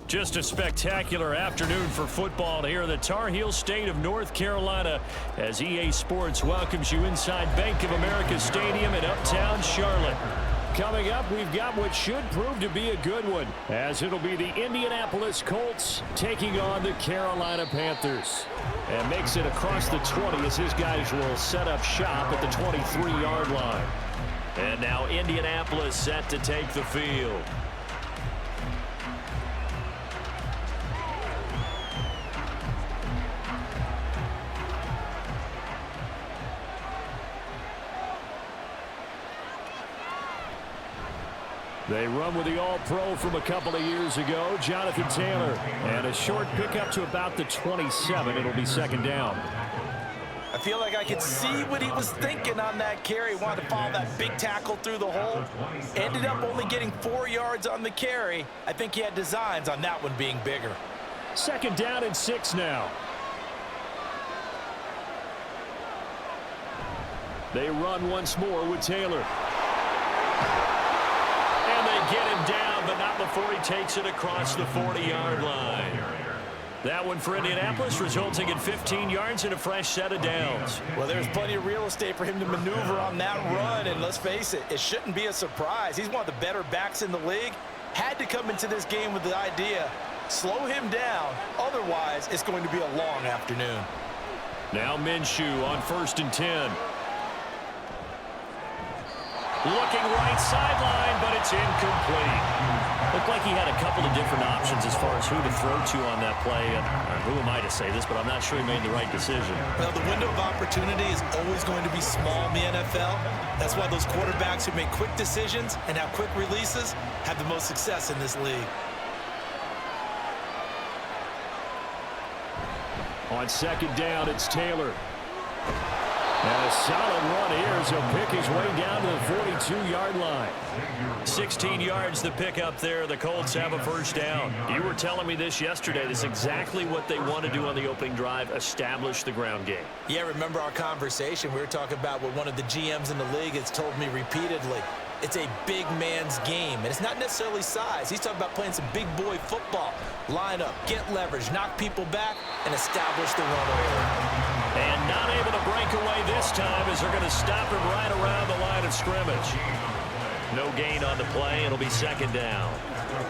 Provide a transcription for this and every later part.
Just a spectacular afternoon for football here in the Tar Heel state of North Carolina as EA Sports welcomes you inside Bank of America Stadium in uptown Charlotte. Coming up, we've got what should prove to be a good one, as it'll be the Indianapolis Colts taking on the Carolina Panthers. And makes it across the 20 as his guys will set up shop at the 23-yard line. And now Indianapolis set to take the field. They run with the All-Pro from a couple of years ago, Jonathan Taylor. And a short pickup to about the 27. It'll be second down. I feel like I could see what he was thinking on that carry. Wanted to follow that big tackle through the hole. Ended up only getting 4 yards on the carry. I think he had designs on that one being bigger. Second down and 6 now. They run once more with Taylor. Get him down, but not before he takes it across the 40-yard line. That one for Indianapolis, resulting in 15 yards and a fresh set of downs. Well, there's plenty of real estate for him to maneuver on that run, and let's face it, it shouldn't be a surprise. He's one of the better backs in the league. Had to come into this game with the idea, slow him down, otherwise it's going to be a long afternoon. Now Minshew on 1st and 10. Looking right sideline, but it's incomplete. Looked like he had a couple of different options as far as who to throw to on that play. And who am I to say this, but I'm not sure he made the right decision. Well, the window of opportunity is always going to be small in the NFL. That's why those quarterbacks who make quick decisions and have quick releases have the most success in this league. On second down, it's Taylor. And a solid run here as he'll pick his way down to the 42-yard line. 16 yards the pick up there. The Colts have a first down. You were telling me this yesterday. This is exactly what they want to do on the opening drive, establish the ground game. Yeah, remember our conversation? We were talking about what one of the GMs in the league has told me repeatedly. It's a big man's game, and it's not necessarily size. He's talking about playing some big boy football. Line up, get leverage, knock people back, and establish the run over. And not able to break away this time as they're going to stop him right around the line of scrimmage. No gain on the play. It'll be second down.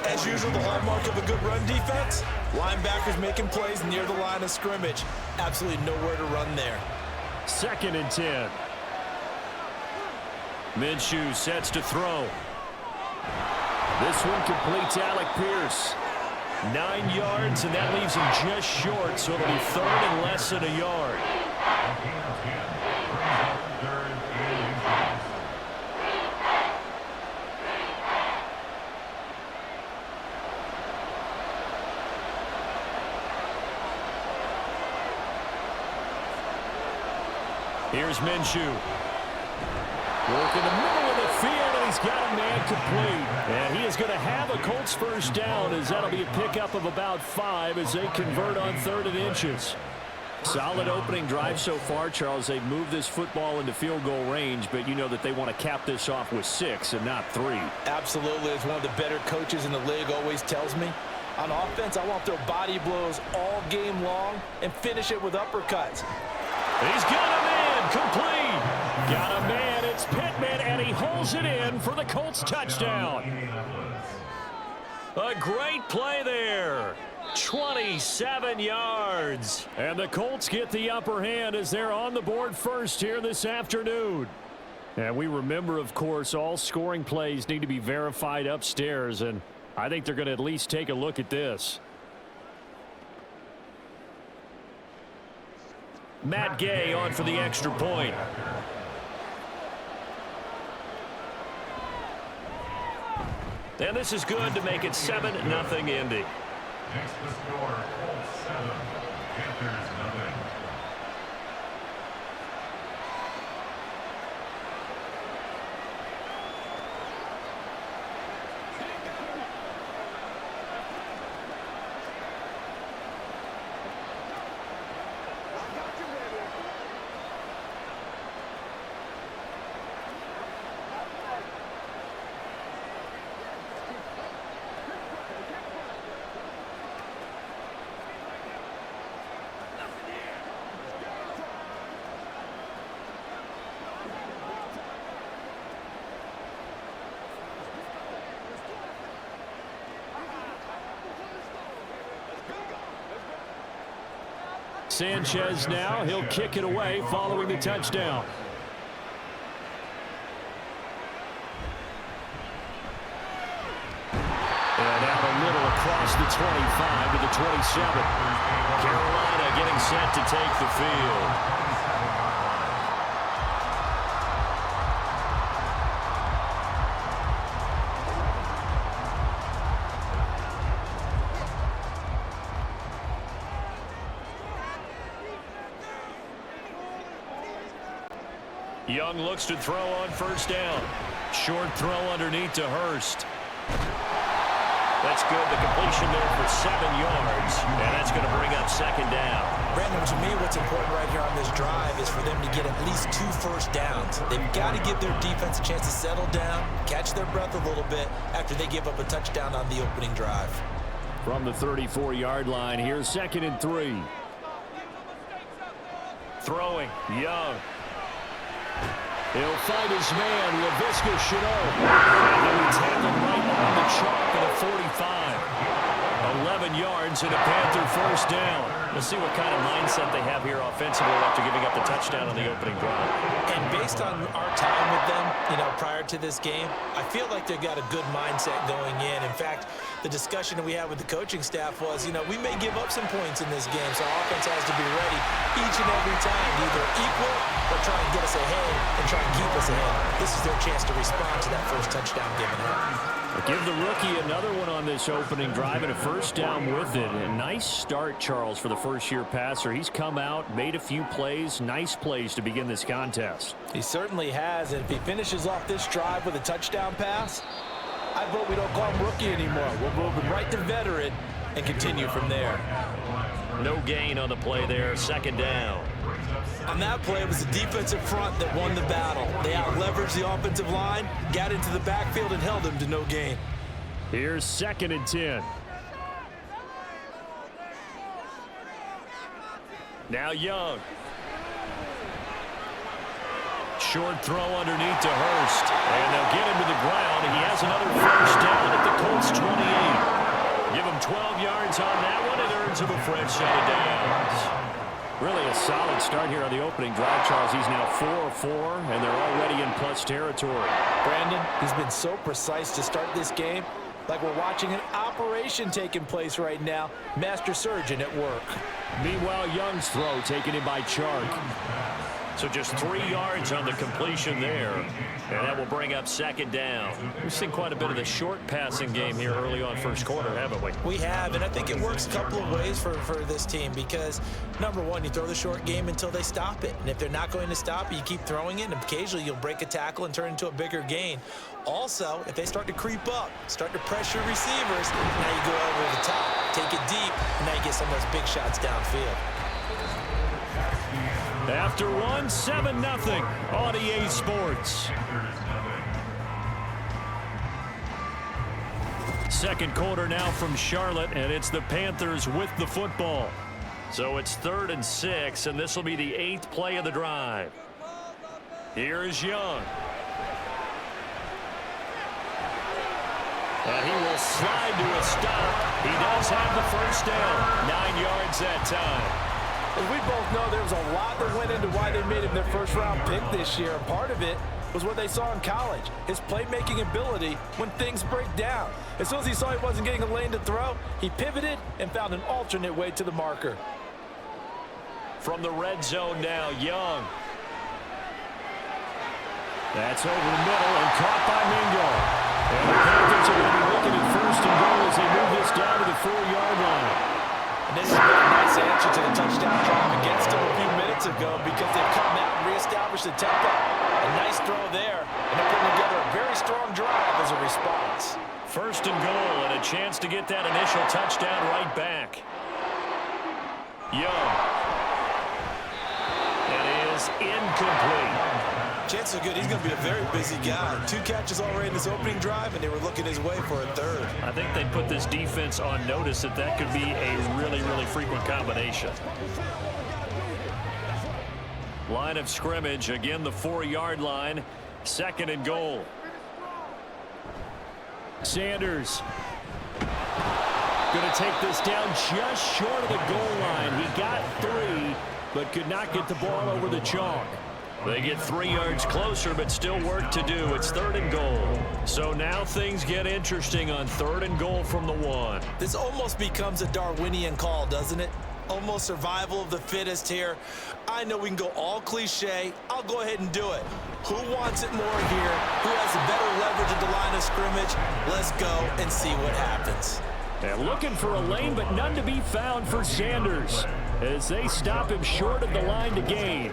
As usual, the hallmark of a good run defense, linebackers making plays near the line of scrimmage. Absolutely nowhere to run there. 2nd and 10. Minshew sets to throw. This one complete to Alec Pierce. 9 yards, and that leaves him just short, so it'll be 3rd and less than a yard. Here's Minshew. Work in the middle of the field, and he's got a man complete. And he is going to have a Colts first down, as that'll be a pickup of about 5 as they convert on 3rd and inches. Solid opening drive so far, Charles. They've moved this football into field goal range, but you know that they want to cap this off with 6 and not 3. Absolutely. As one of the better coaches in the league always tells me, on offense, I want to throw body blows all game long and finish it with uppercuts. He's got a man complete. Got a man. It's Pittman, and he holds it in for the Colts touchdown. A great play there. 27 yards. And the Colts get the upper hand as they're on the board first here this afternoon. And we remember, of course, all scoring plays need to be verified upstairs, and I think they're going to at least take a look at this. Matt Gay on for the extra point. And this is good to make it 7-0 Indy. Next to score, Colts 7, Panthers 0. Sanchez now. He'll kick it away following the touchdown. And out a little across the 25 to the 27. Carolina getting set to take the field. Young looks to throw on first down. Short throw underneath to Hurst. That's good. The completion there for 7 yards. And that's going to bring up second down. Brandon, to me, what's important right here on this drive is for them to get at least 2 first downs. They've got to give their defense a chance to settle down, catch their breath a little bit after they give up a touchdown on the opening drive. From the 34-yard line, here's 2nd and 3. Throwing, Young. He'll fight his man, Laviska Shenault. And he's tackled right on the chalk at a 45. 11 yards and a Panther first down. Let's see what kind of mindset they have here offensively after giving up the touchdown on the opening drive. And based on our time with them, prior to this game, I feel like they've got a good mindset going in. In fact, the discussion that we had with the coaching staff was, we may give up some points in this game, so our offense has to be ready each and every time to either equal or try and get us ahead and try and keep us ahead. This is their chance to respond to that first touchdown given up. Give the rookie another one on this opening drive and a first down with it. A nice start, Charles, for the first-year passer. He's come out, made a few plays, nice plays to begin this contest. He certainly has, and if he finishes off this drive with a touchdown pass, I vote we don't call him rookie anymore. We'll move him right to veteran and continue from there. No gain on the play there, second down. On that play, it was the defensive front that won the battle. They out-leveraged the offensive line, got into the backfield, and held him to no gain. Here's 2nd and 10. Now Young. Short throw underneath to Hurst. And they'll get him to the ground. He has another first down at the Colts 28. Give him 12 yards on that one. It earns him a fresh set of downs. Really a solid start here on the opening drive, Charles. He's now 4 of 4, and they're already in plus territory. Brandon, he's been so precise to start this game, like we're watching an operation taking place right now. Master surgeon at work. Meanwhile, Young's throw taken in by Chark. So just 3 yards on the completion there. And that will bring up second down. We've seen quite a bit of the short passing game here early on first quarter, haven't we? We have, and I think it works a couple of ways for this team because, number one, you throw the short game until they stop it. And if they're not going to stop it, you keep throwing it, and occasionally you'll break a tackle and turn into a bigger gain. Also, if they start to creep up, start to pressure receivers, now you go over the top, take it deep, and now you get some of those big shots downfield. After one, 7-0 on EA Sports. Second quarter now from Charlotte, and it's the Panthers with the football. So it's 3rd and 6, and this will be the 8th play of the drive. Here is Young. And he will slide to a stop. He does have the first down. 9 yards that time. As we both know, there was a lot that went into why they made him their first-round pick this year. And part of it was what they saw in college, his playmaking ability when things break down. As soon as he saw he wasn't getting a lane to throw, he pivoted and found an alternate way to the marker. From the red zone now, Young. That's over the middle and caught by Mingo. And the Panthers are going to be looking at 1st and goal as they move this down to the 4-yard line. And this has been a nice answer to the touchdown drive against them a few minutes ago because they've come out and reestablished the tempo. A nice throw there, and they're putting together a very strong drive as a response. 1st and goal, and a chance to get that initial touchdown right back. Young. It is incomplete. Chances are good. He's going to be a very busy guy. 2 catches already in this opening drive, and they were looking his way for a 3rd. I think they put this defense on notice that could be a really, really frequent combination. Line of scrimmage, again the 4-yard line. 2nd and goal. Sanders. Going to take this down just short of the goal line. He got 3, but could not get the ball over the chalk. They get 3 yards closer, but still work to do. It's 3rd and goal. So now things get interesting on 3rd and goal from the 1. This almost becomes a Darwinian call, doesn't it? Almost survival of the fittest here. I know we can go all cliche. I'll go ahead and do it. Who wants it more here? Who has the better leverage at the line of scrimmage? Let's go and see what happens. And looking for a lane, but none to be found for Sanders as they stop him short of the line to gain.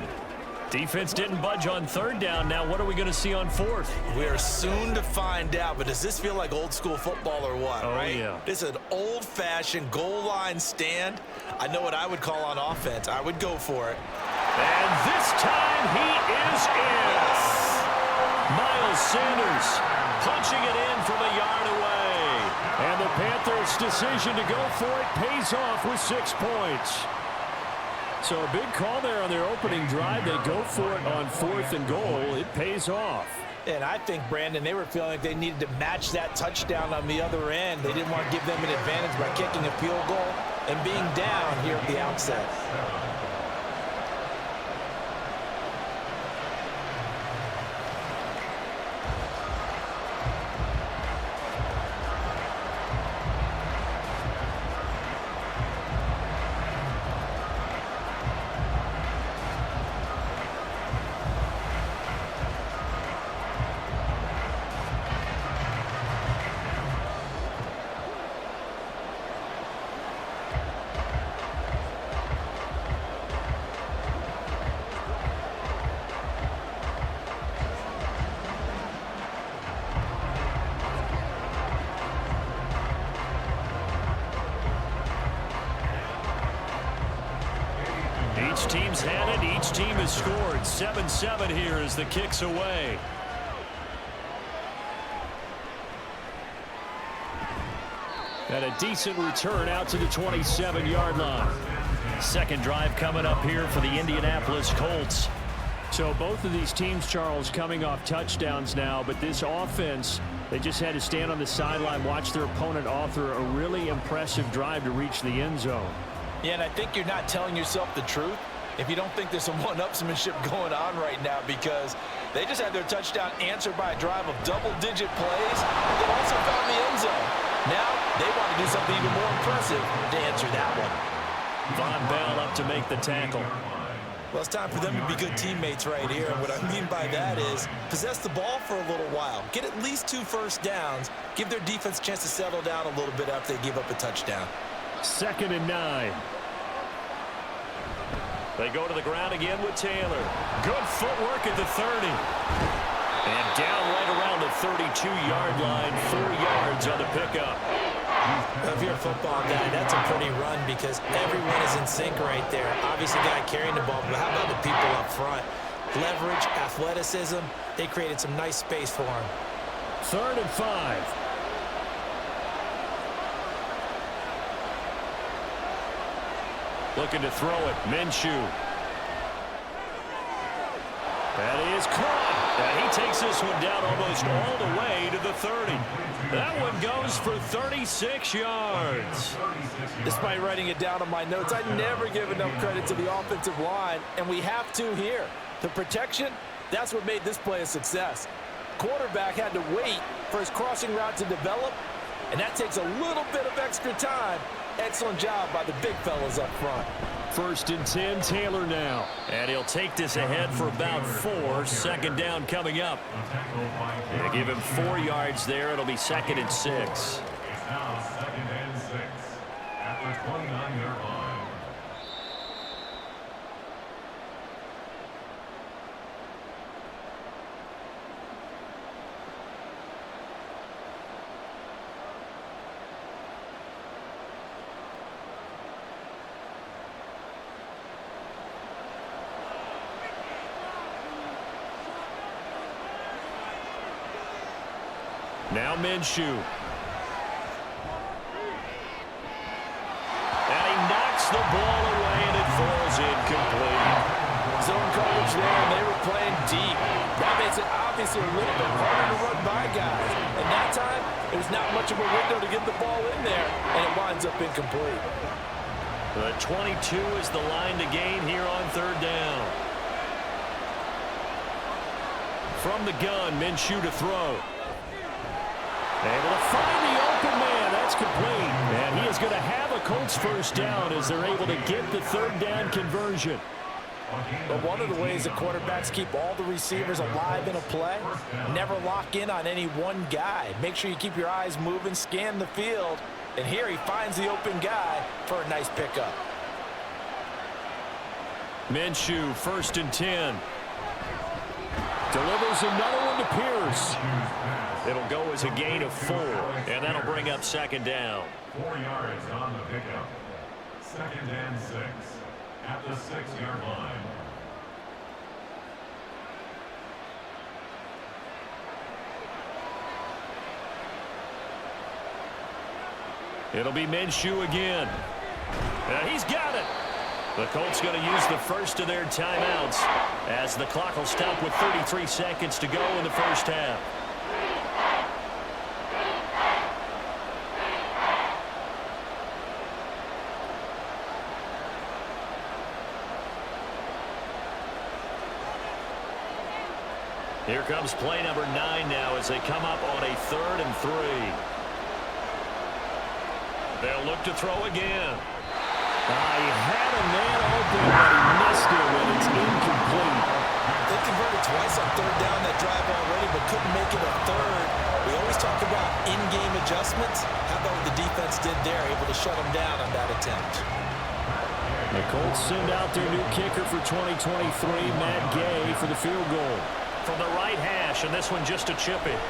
Defense didn't budge on 3rd down. Now what are we going to see on 4th? We're soon to find out, but does this feel like old school football or what, right? Yeah. This is an old-fashioned goal line stand. I know what I would call on offense. I would go for it. And this time he is in. Yes. Miles Sanders punching it in from a yard away. And the Panthers' decision to go for it pays off with 6 points. So a big call there on their opening drive. They go for it on 4th and goal. It pays off. And I think, Brandon, they were feeling like they needed to match that touchdown on the other end. They didn't want to give them an advantage by kicking a field goal and being down here at the outset. Each team's had it. Each team has scored. 7-7 here as the kick's away. And a decent return out to the 27-yard line. Second drive coming up here for the Indianapolis Colts. So both of these teams, Charles, coming off touchdowns now, but this offense, they just had to stand on the sideline, watch their opponent author a really impressive drive to reach the end zone. Yeah, and I think you're not telling yourself the truth if you don't think there's some one-upsmanship going on right now, because they just had their touchdown answered by a drive of double-digit plays. They also found the end zone. Now they want to do something even more impressive to answer that one. Von Bell up to make the tackle. Well, it's time for them to be good teammates right here. And what I mean by that is possess the ball for a little while. Get at least 2 first downs. Give their defense a chance to settle down a little bit after they give up a touchdown. 2nd and 9. They go to the ground again with Taylor. Good footwork at the 30. And down right around the 32-yard line. 4 yards on the pickup. If you're a football guy, that's a pretty run because everyone is in sync right there. Obviously, the guy carrying the ball, but how about the people up front? Leverage, athleticism, they created some nice space for him. 3rd and 5. Looking to throw it. Minshew. That is caught. And he takes this one down almost all the way to the 30. That one goes for 36 yards. Despite writing it down on my notes, I never give enough credit to the offensive line, and we have to here. The protection, that's what made this play a success. Quarterback had to wait for his crossing route to develop, and that takes a little bit of extra time. Excellent job by the big fellas up front. 1st and 10, Taylor now. And he'll take this ahead for about 4. 2nd down coming up. They give him 4 yards there. It'll be 2nd and 6. It's now 2nd and 6 at the 29-yard line. Now Minshew. And he knocks the ball away, and it falls incomplete. Zone coverage there, and they were playing deep. That makes it obviously a little bit harder to run by guys. And that time, There's not much of a window to get the ball in there, and it winds up incomplete. The 22 is the line to gain here on third down. From the gun, Minshew to throw. Able to find the open man. That's complete. And he is going to have a Colts first down as they're able to get the third down conversion. But one of the ways the quarterbacks keep all the receivers alive in a play, never lock in on any one guy. Make sure you keep your eyes moving, scan the field. And here he finds the open guy for a nice pickup. Minshew, 1st and 10. Delivers another one to Pierce. It'll go as a gain of 4, and that'll bring up 2nd down. 4 yards on the pickup. 2nd and 6 at the 6-yard line. It'll be Minshew again. He's got it. The Colts going to use the first of their timeouts as the clock will stop with 33 seconds to go in the first half. Here comes play number 9 now as they come up on a 3rd and 3. They'll look to throw again. He had a man open, but he missed him, and it's incomplete. They converted twice on 3rd down that drive already, but couldn't make it a 3rd. We always talk about in-game adjustments. How about what the defense did there, able to shut them down on that attempt. The Colts send out their new kicker for 2023, Matt Gay, for the field goal. From the right hash, and this one just a chip it.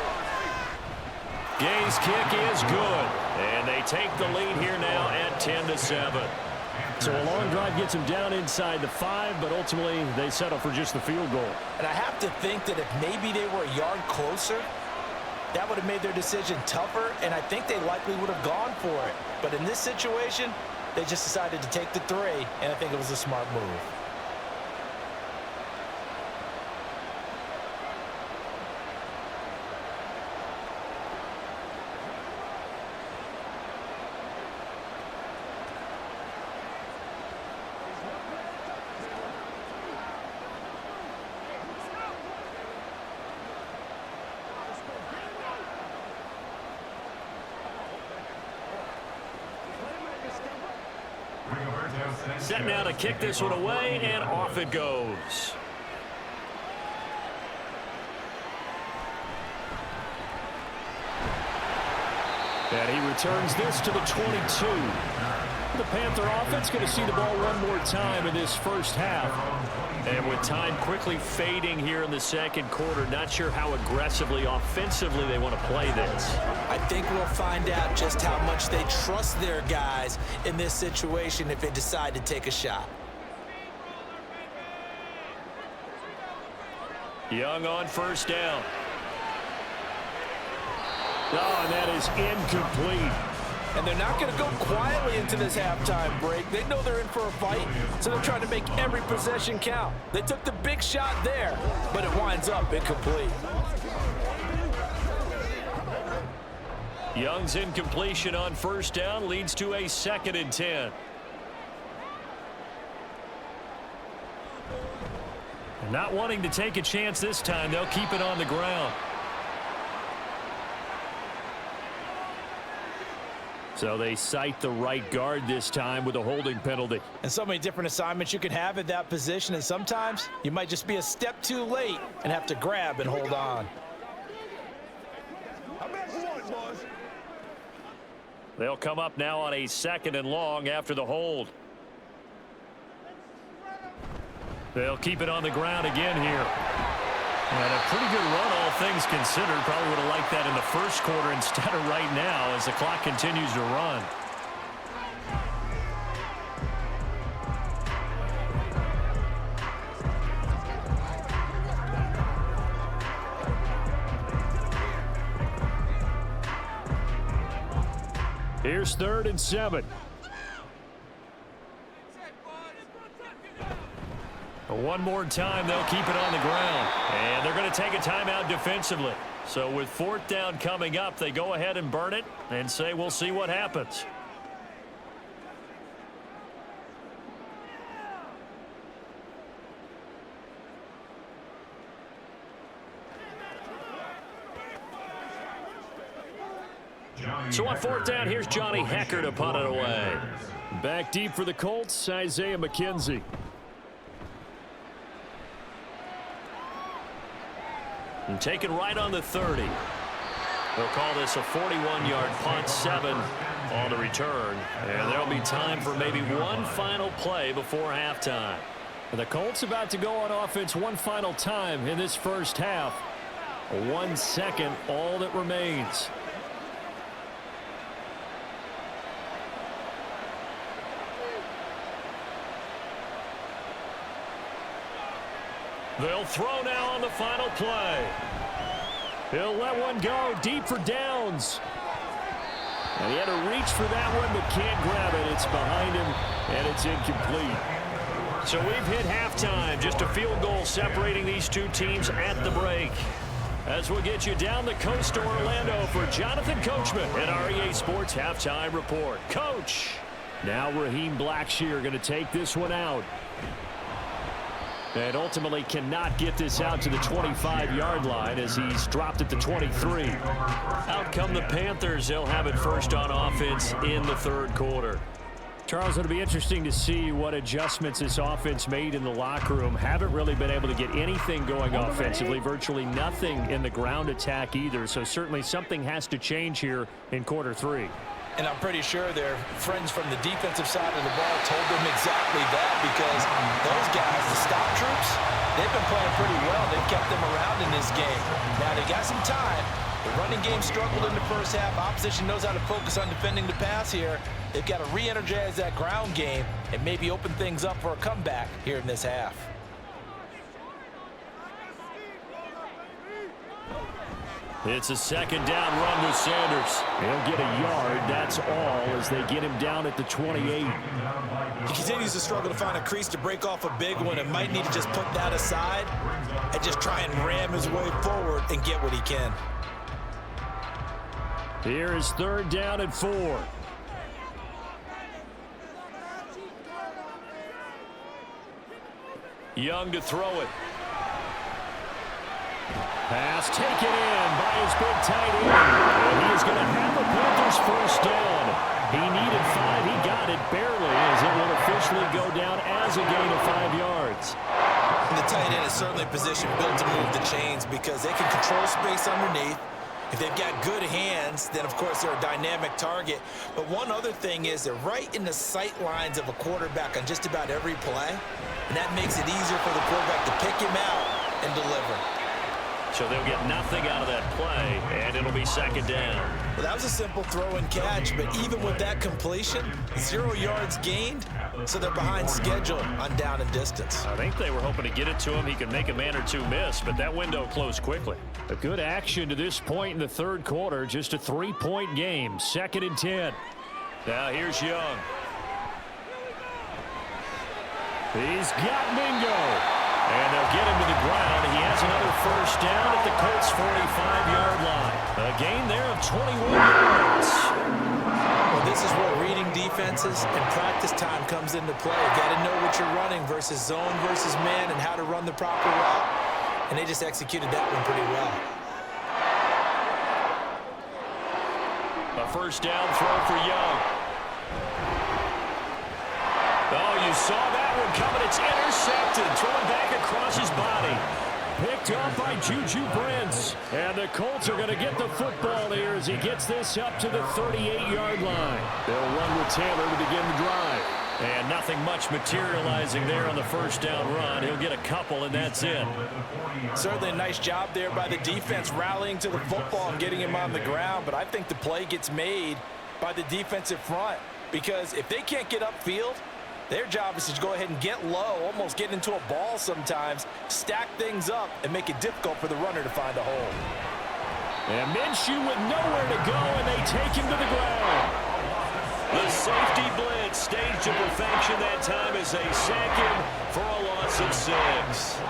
Gay's kick is good, and they take the lead here now at 10-7. So a long drive gets them down inside the 5, but ultimately they settle for just the field goal. And I have to think that if maybe they were a yard closer, that would have made their decision tougher, and I think they likely would have gone for it. But in this situation, they just decided to take the 3, and I think it was a smart move. Set now to kick this one away, and off it goes. And he returns this to the 22. The Panther offense going to see the ball one more time in this first half. And with time quickly fading here in the second quarter, not sure how aggressively, offensively they want to play this. I think we'll find out just how much they trust their guys in this situation if they decide to take a shot. Young on 1st down. Oh, and that is incomplete. And they're not going to go quietly into this halftime break. They know they're in for a fight, so they're trying to make every possession count. They took the big shot there, but it winds up incomplete. Young's incompletion on 1st down leads to a 2nd and 10. Not wanting to take a chance this time, they'll keep it on the ground. So they cite the right guard this time with a holding penalty. And so many different assignments you can have at that position, and sometimes you might just be a step too late and have to grab and hold on. They'll come up now on a 2nd and long after the hold. They'll keep it on the ground again here. And a pretty good run, all things considered. Probably would have liked that in the first quarter instead of right now as the clock continues to run. Here's 3rd and 7. One more time, they'll keep it on the ground. And they're going to take a timeout defensively. So with 4th down coming up, they go ahead and burn it and say we'll see what happens. So on 4th down, here's Johnny Hecker to punt it away. Back deep for the Colts, Isaiah McKenzie. And taken right on the 30. They'll call this a 41-yard punt, 7 on the return. And there'll be time for maybe one final play before halftime. The Colts about to go on offense one final time in this first half. 1 second, all that remains. They'll throw now on the final play. He'll let one go deep for downs. And he had to reach for that one, but can't grab it. It's behind him, and it's incomplete. So we've hit halftime. Just a field goal separating these two teams at the break. As we'll get you down the coast to Orlando for Jonathan Coachman at our EA Sports Halftime Report. Coach. Now Raheem Blackshear going to take this one out. And ultimately cannot get this out to the 25-yard line as he's dropped at the 23. Out come the Panthers. They'll have it first on offense in the 3rd quarter. Charles, it'll be interesting to see what adjustments this offense made in the locker room. Haven't really been able to get anything going offensively. Virtually nothing in the ground attack either. So certainly something has to change here in quarter 3. And I'm pretty sure their friends from the defensive side of the ball told them exactly that, because those guys, the stop troops, they've been playing pretty well. They've kept them around in this game. Now they got some time. The running game struggled in the first half. Opposition knows how to focus on defending the pass here. They've got to re-energize that ground game and maybe open things up for a comeback here in this half. It's a 2nd down run with Sanders. He'll get a yard, that's all, as they get him down at the 28. He continues to struggle to find a crease to break off a big one and might need to just put that aside and just try and ram his way forward and get what he can. Here is 3rd down and 4. Young to throw it. Pass taken in by his big tight end. And he is going to have the Panthers first down. He needed 5. He got it barely, as it will officially go down as a gain of 5 yards. And the tight end is certainly a position built to move the chains because they can control space underneath. If they've got good hands, then, of course, they're a dynamic target. But one other thing is they're right in the sight lines of a quarterback on just about every play. And that makes it easier for the quarterback to pick him out and deliver. So they'll get nothing out of that play, and it'll be 2nd down. Well, that was a simple throw and catch, but even with that completion, 0 yards gained, so they're behind schedule on down and distance. I think they were hoping to get it to him. He could make a man or two miss, but that window closed quickly. A good action to this point in the 3rd quarter. Just a 3-point game. 2nd and 10. Now here's Young. He's got Mingo. And they'll get him to the ground. He has another first down at the Colts' 45-yard line. A gain there of 21 yards. Well, this is where reading defenses and practice time comes into play. Got to know what you're running versus zone versus man and how to run the proper route. And they just executed that one pretty well. A first down throw for Young. Oh, you saw that one coming. It's intercepted. Thrown back across his body. Picked up by Juju Brents. And the Colts are going to get the football here as he gets this up to the 38-yard line. They'll run with Taylor to begin the drive. And nothing much materializing there on the first down run. He'll get a couple, and that's it. Certainly a nice job there by the defense rallying to the football and getting him on the ground. But I think the play gets made by the defensive front, because if they can't get upfield, their job is to go ahead and get low, almost get into a ball sometimes, stack things up, and make it difficult for the runner to find a hole. And Minshew with nowhere to go, and they take him to the ground. The safety blitz staged to perfection that time as they sack him for a loss of 6.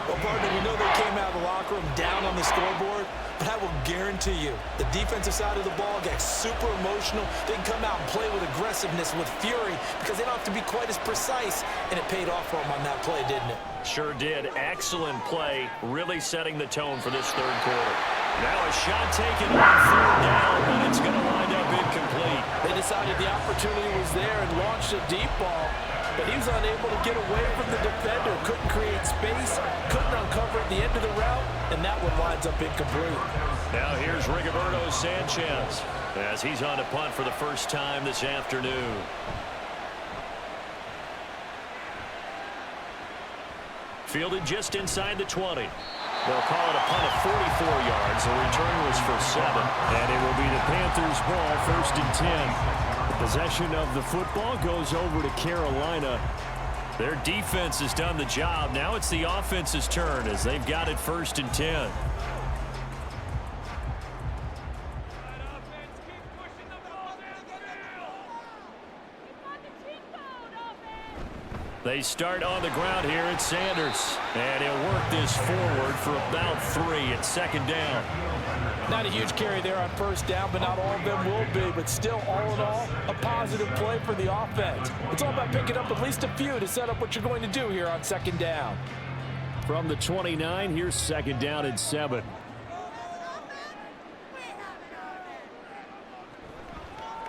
Well, partner, we know they came out of the locker room down on the scoreboard, but I will guarantee you the defensive side of the ball got super emotional. They can come out and play with aggressiveness, with fury, because they don't have to be quite as precise, and it paid off for them on that play, didn't it? Sure did. Excellent play, really setting the tone for this third quarter. Now a shot taken on third down, but it's going to wind up incomplete. They decided the opportunity was there and launched a deep ball, but he was unable to get away from the defender, couldn't create space, couldn't uncover at the end of the route, and that one winds up incomplete. Now here's Rigoberto Sanchez as he's on to punt for the first time this afternoon. Fielded just inside the 20. They'll call it a punt of 44 yards. The return was for 7. And it will be the Panthers' ball, 1st and 10. The possession of the football goes over to Carolina. Their defense has done the job. Now it's the offense's turn as they've got it 1st and 10. They start on the ground here at Sanders. And he'll work this forward for about 3 at 2nd down. Not a huge carry there on 1st down, but not all of them will be. But still, all in all, a positive play for the offense. It's all about picking up at least a few to set up what you're going to do here on 2nd down. From the 29, here's 2nd down and 7.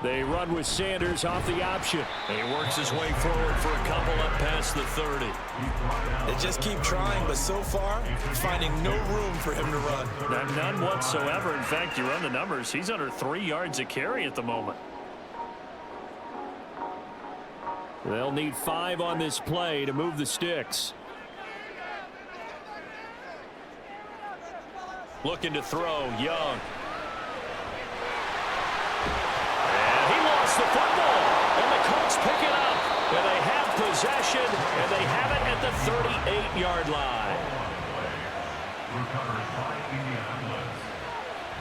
They run with Sanders off the option. And he works his way forward for a couple up past the 30. They just keep trying, but so far, finding no room for him to run. None whatsoever. In fact, you run the numbers. He's under 3 yards a carry at the moment. They'll need 5 on this play to move the sticks. Looking to throw, Young. The football, and the Colts pick it up, and they have possession, and they have it at the 38-yard line.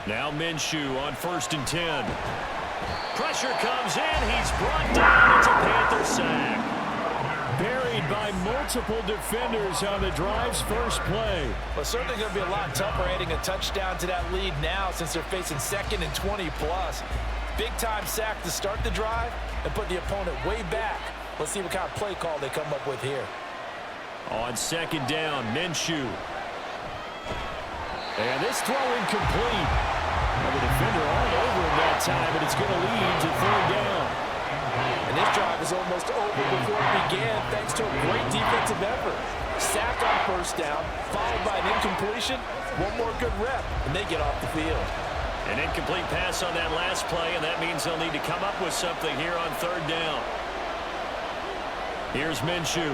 Now Minshew on 1st and 10. Pressure comes in, he's brought down, it's a Panther sack. Buried by multiple defenders on the drive's first play. Well, certainly going to be a lot tougher adding a touchdown to that lead now since they're facing 2nd and 20+. Big-time sack to start the drive and put the opponent way back. Let's see what kind of play call they come up with here. On 2nd down, Minshew. And this throw incomplete. Well, the defender all over him that time, but it's going to lead to 3rd down. And this drive is almost over before it began thanks to a great defensive effort. Sack on 1st down, followed by an incompletion. One more good rep, and they get off the field. An incomplete pass on that last play, and that means they'll need to come up with something here on 3rd down. Here's Minshew.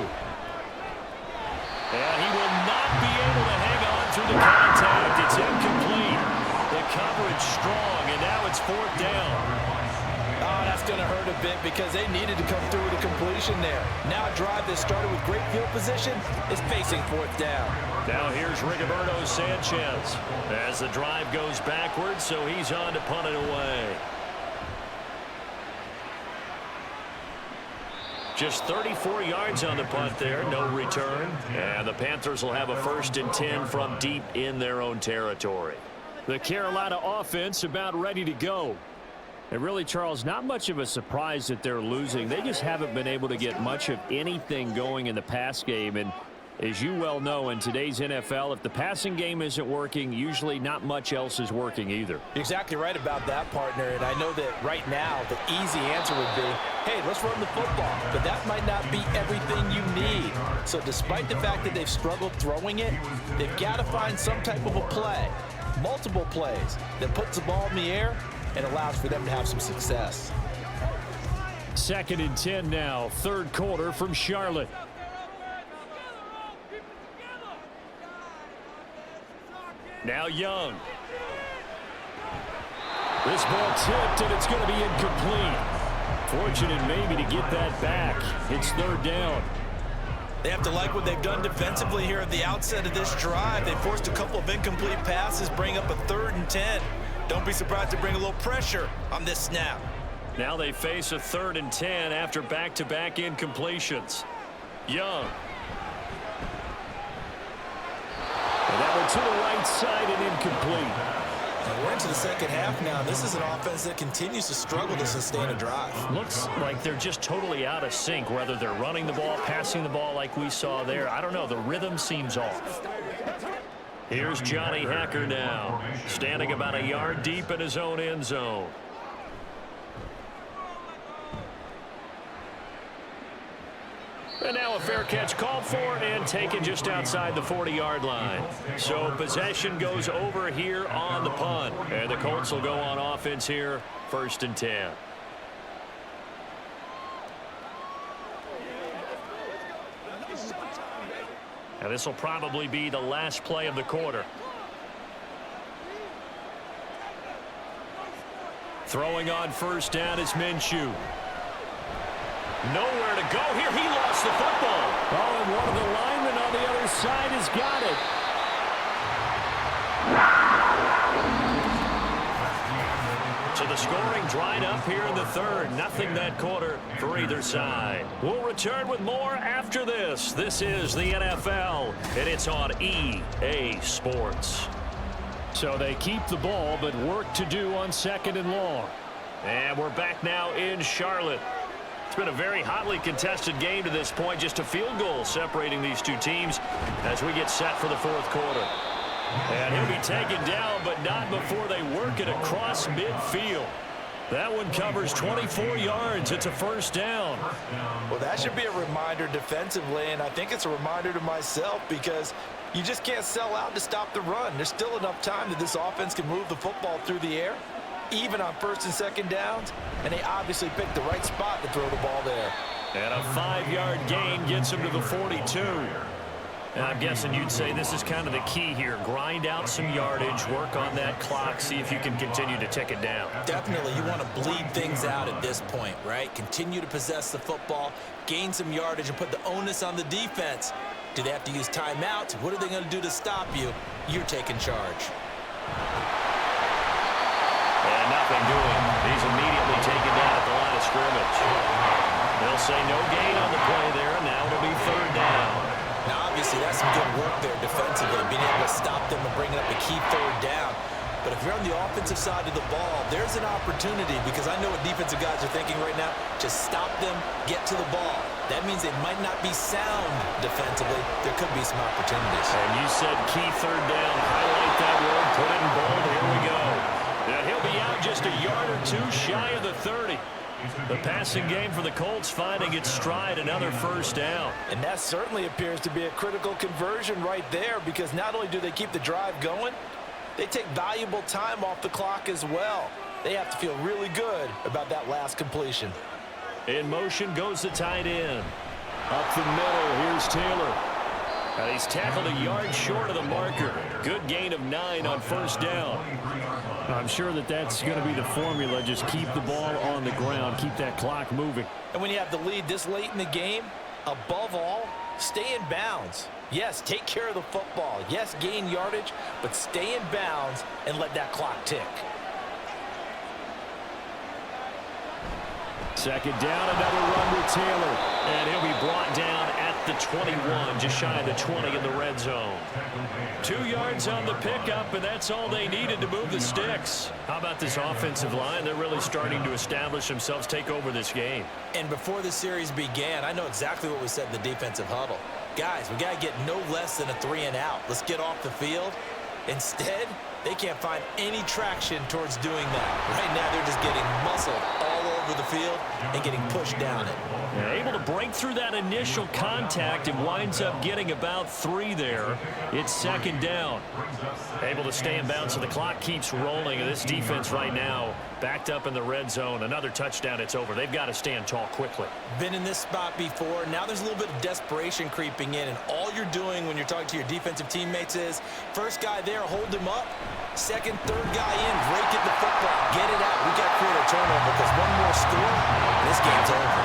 And he will not be able to hang on through the contact. It's incomplete. The coverage strong, and now it's 4th down. Oh, that's going to hurt a bit because they needed to come through with a completion there. Now a drive that started with great field position is facing 4th down. Now here's Rigoberto Sanchez as the drive goes backwards, so he's on to punt it away. Just 34 yards on the punt there, no return. And the Panthers will have a 1st and 10 from deep in their own territory. The Carolina offense about ready to go. And really, Charles, not much of a surprise that they're losing. They just haven't been able to get much of anything going in the pass game. And as you well know, in today's NFL, if the passing game isn't working, usually not much else is working either. You're exactly right about that, partner. And I know that right now the easy answer would be, hey, let's run the football. But that might not be everything you need. So despite the fact that they've struggled throwing it, they've got to find some type of a play, multiple plays, that puts the ball in the air and allows for them to have some success. 2nd and 10 now, 3rd quarter from Charlotte. Now Young. This ball tipped, and it's going to be incomplete. Fortunate maybe to get that back. It's 3rd down. They have to like what they've done defensively here at the outset of this drive. They forced a couple of incomplete passes, bring up a 3rd and 10. Don't be surprised to bring a little pressure on this snap. Now they face a 3rd and 10 after back-to-back incompletions. Young. And that one to the right side and incomplete. And we're into the second half now. This is an offense that continues to struggle to sustain a drive. Looks like they're just totally out of sync, whether they're running the ball, passing the ball like we saw there. I don't know. The rhythm seems off. Here's Johnny Hacker now, standing about a yard deep in his own end zone. And now a fair catch called for and taken just outside the 40-yard line. So possession goes over here on the punt. And the Colts will go on offense here, 1st and 10. And this will probably be the last play of the quarter. Throwing on 1st down is Minshew. Nowhere to go here. He lost the football. Oh, and one of the linemen on the other side has got it. So the scoring dried up here in the 3rd. Nothing that quarter for either side. We'll return with more after this. This is the NFL, and it's on EA Sports. So they keep the ball, but work to do on 2nd and long. And we're back now in Charlotte. It's been a very hotly contested game to this point. Just a field goal separating these two teams as we get set for the 4th quarter. And he'll be taken down, but not before they work it across midfield. That one covers 24 yards. It's a 1st down. Well, that should be a reminder defensively, and I think it's a reminder to myself because you just can't sell out to stop the run. There's still enough time that this offense can move the football through the air, even on 1st and 2nd downs, and they obviously picked the right spot to throw the ball there. And a 5-yard gain gets him to the 42. And I'm guessing you'd say this is kind of the key here. Grind out some yardage, work on that clock, see if you can continue to tick it down. Definitely, you want to bleed things out at this point, right? Continue to possess the football, gain some yardage, and put the onus on the defense. Do they have to use timeouts? What are they going to do to stop you? You're taking charge. And nothing doing. He's immediately taken down at the line of scrimmage. They'll say no gain on the play there, and now it'll be 3rd down. Now, obviously, that's some good work there defensively, being able to stop them and bringing up a key 3rd down. But if you're on the offensive side of the ball, there's an opportunity because I know what defensive guys are thinking right now. Just stop them, get to the ball. That means they might not be sound defensively. There could be some opportunities. And you said key 3rd down. Highlight that word, put it in bold. Here we go. And he'll be out just a yard or two shy of the 30. The passing game for the Colts finding its stride, another 1st down. And that certainly appears to be a critical conversion right there because not only do they keep the drive going, they take valuable time off the clock as well. They have to feel really good about that last completion. In motion goes the tight end. Up the middle, here's Taylor. And he's tackled a yard short of the marker. Good gain of 9 on 1st down. I'm sure that's going to be the formula. Just keep the ball on the ground. Keep that clock moving. And when you have the lead this late in the game, above all, stay in bounds. Yes, take care of the football. Yes, gain yardage, but stay in bounds and let that clock tick. 2nd down, another run with Taylor. And he'll be brought down at the 21, just shy of the 20 in the red zone. 2 yards on the pickup, and that's all they needed to move the sticks. How about this offensive line? They're really starting to establish themselves, take over this game. And before the series began, I know exactly what we said in the defensive huddle. Guys, we got to get no less than a 3-and-out. Let's get off the field. Instead, they can't find any traction towards doing that. Right now, they're just getting muscled all over the field and getting pushed down it. Yeah, able to break through that initial contact and winds up getting about 3 there. It's 2nd down. Able to stay in bounds, so the clock keeps rolling. And this defense right now backed up in the red zone. Another touchdown, it's over. They've got to stand tall quickly. Been in this spot before. Now there's a little bit of desperation creeping in, and all you're doing when you're talking to your defensive teammates is first guy there, hold him up. Second, third guy in, rake at the football. Get it out. We got to create a turnover because one more score, this game's over.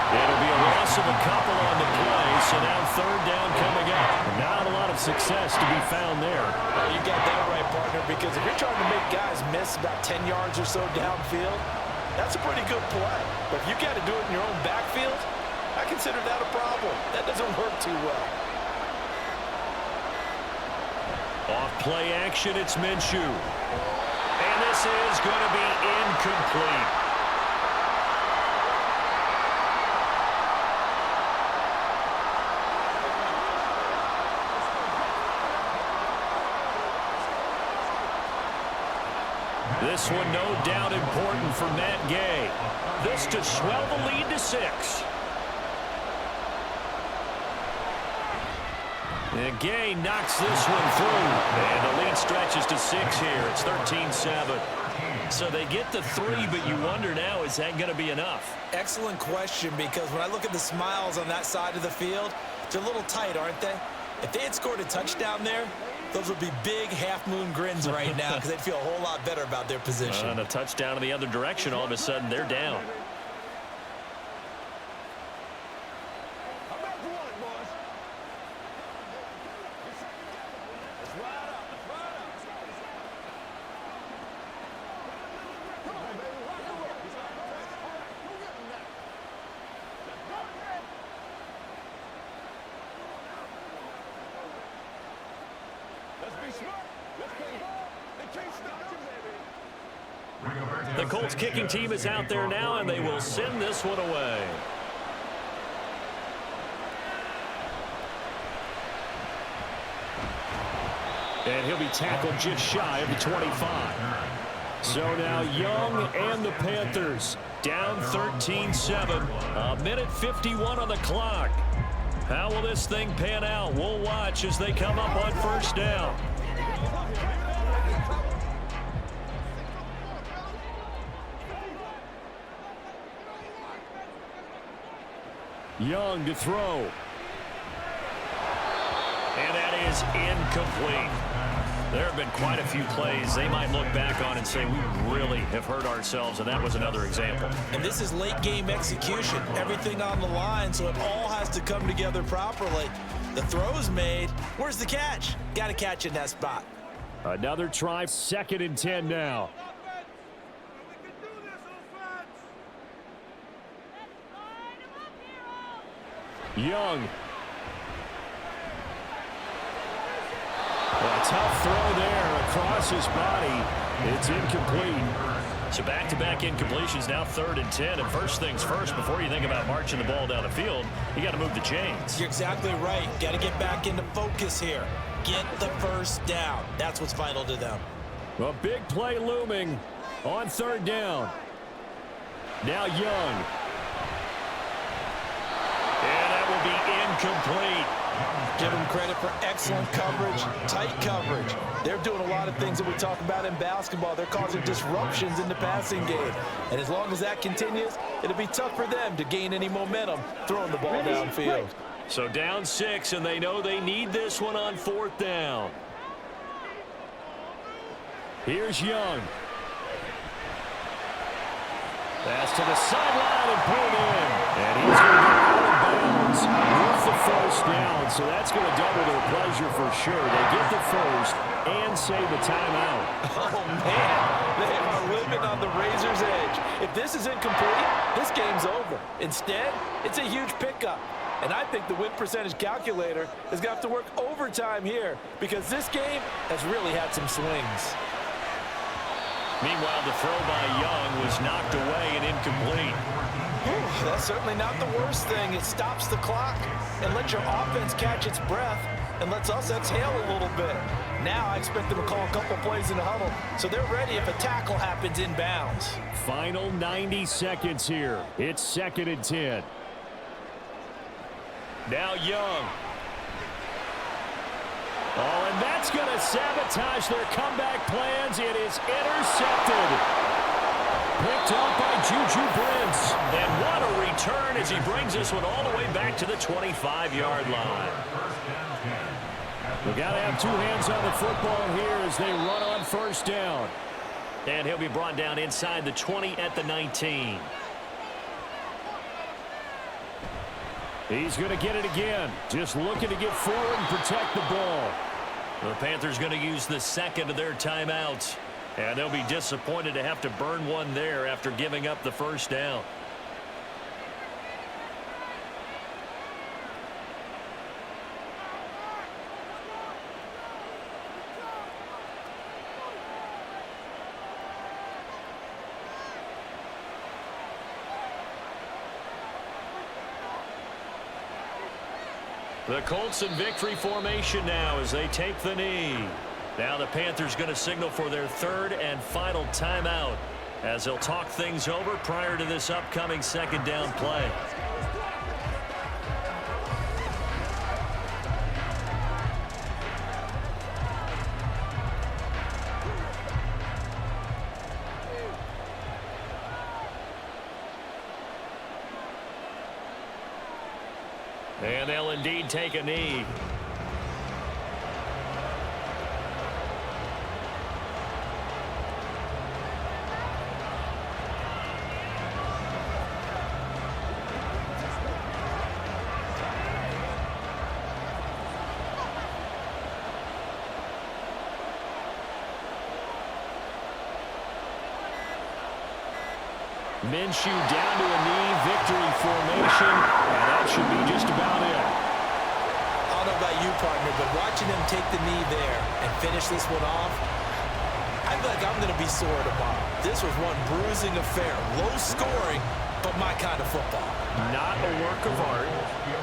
It'll be a loss of a couple on the play, so now 3rd down coming up. Not a lot of success to be found there. Well, you got that right, partner, because if you're trying to make guys miss about 10 yards or so downfield, That's a pretty good play. But if you got to do it in your own backfield, I consider that a problem. That doesn't work too well. Off play action, it's Minshew. And this is going to be incomplete. This one no doubt important for Matt Gay. This to swell the lead to 6. And Gay knocks this one through. And the lead stretches to 6 here. It's 13-7. So they get the 3, but you wonder now, is that going to be enough? Excellent question, because when I look at the smiles on that side of the field, they're a little tight, aren't they? If they had scored a touchdown there, those would be big half-moon grins right now because they'd feel a whole lot better about their position. And a touchdown in the other direction, all of a sudden they're down. The Colts kicking team is out there now, and they will send this one away. And he'll be tackled just shy of the 25. So now Young and the Panthers down 13-7. A minute 51 on the clock. How will this thing pan out? We'll watch as they come up on first down. Young to throw. And that is incomplete. There have been quite a few plays they might look back on and say, we really have hurt ourselves, and that was another example. And this is late game execution. Everything on the line, so it all has to come together properly. The throw's made. Where's the catch? Got to catch in that spot. Another try, 2nd and 10 now. Young. A tough throw there across his body. It's incomplete. So back-to-back incompletions, now 3rd and 10. And first things first, before you think about marching the ball down the field, you got to move the chains. You're exactly right. Got to get back into focus here. Get the first down. That's what's vital to them. A big play looming on 3rd down. Now Young. And that will be incomplete. Give them credit for excellent coverage, tight coverage. They're doing a lot of things that we talk about in basketball. They're causing disruptions in the passing game. And as long as that continues, it'll be tough for them to gain any momentum throwing the ball downfield. So down 6, and they know they need this one on 4th down. Here's Young. Pass to the sideline and pulled in. And he's going to get out of bounds with the first down. So that's going to double their pleasure for sure. They get the first and save the timeout. Oh, man. They are living on the razor's edge. If this is incomplete, this game's over. Instead, it's a huge pickup. And I think the win percentage calculator is going to have to work overtime here because this game has really had some swings. Meanwhile, the throw by Young was knocked away and incomplete. That's certainly not the worst thing. It stops the clock and lets your offense catch its breath and lets us exhale a little bit. Now I expect them to call a couple plays in the huddle so they're ready if a tackle happens inbounds. Final 90 seconds here. It's 2nd and 10. Now Young. Oh, and that's going to sabotage their comeback plans. It is intercepted. Picked up by Juju Brents. And what a return as he brings this one all the way back to the 25-yard line. We've got to have 2 hands on the football here as they run on first down. And he'll be brought down inside the 20 at the 19. He's going to get it again. Just looking to get forward and protect the ball. The Panthers going to use the 2nd of their timeouts. And they'll be disappointed to have to burn one there after giving up the first down. The Colts in victory formation now as they take the knee. Now the Panthers going to signal for their third and final timeout as they'll talk things over prior to this upcoming second down play. And they'll indeed take a knee. Minshew down to a knee, victory formation, and that should be just about it. I don't know about you, partner, but watching them take the knee there and finish this one off, I feel like I'm going to be sore tomorrow. This was one bruising affair, low scoring, but my kind of football. Not a work of art,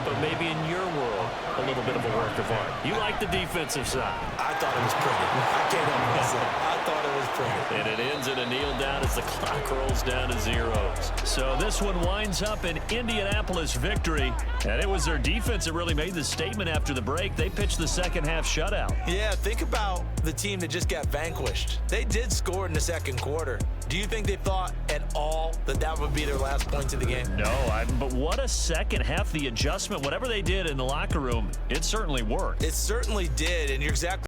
but maybe in your world, a little bit of a work of art. You like the defensive side. I thought it was pretty. I can't help myself. I thought it was pretty. And it ends in a kneel down as the clock rolls down to zeros. So this one winds up an Indianapolis victory. And it was their defense that really made the statement after the break. They pitched the second half shutout. Yeah, think about the team that just got vanquished. They did score in the second quarter. Do you think they thought at all that that would be their last points of the game? No, but what a second half. The adjustment, whatever they did in the locker room, it certainly worked. It certainly did, and you're exactly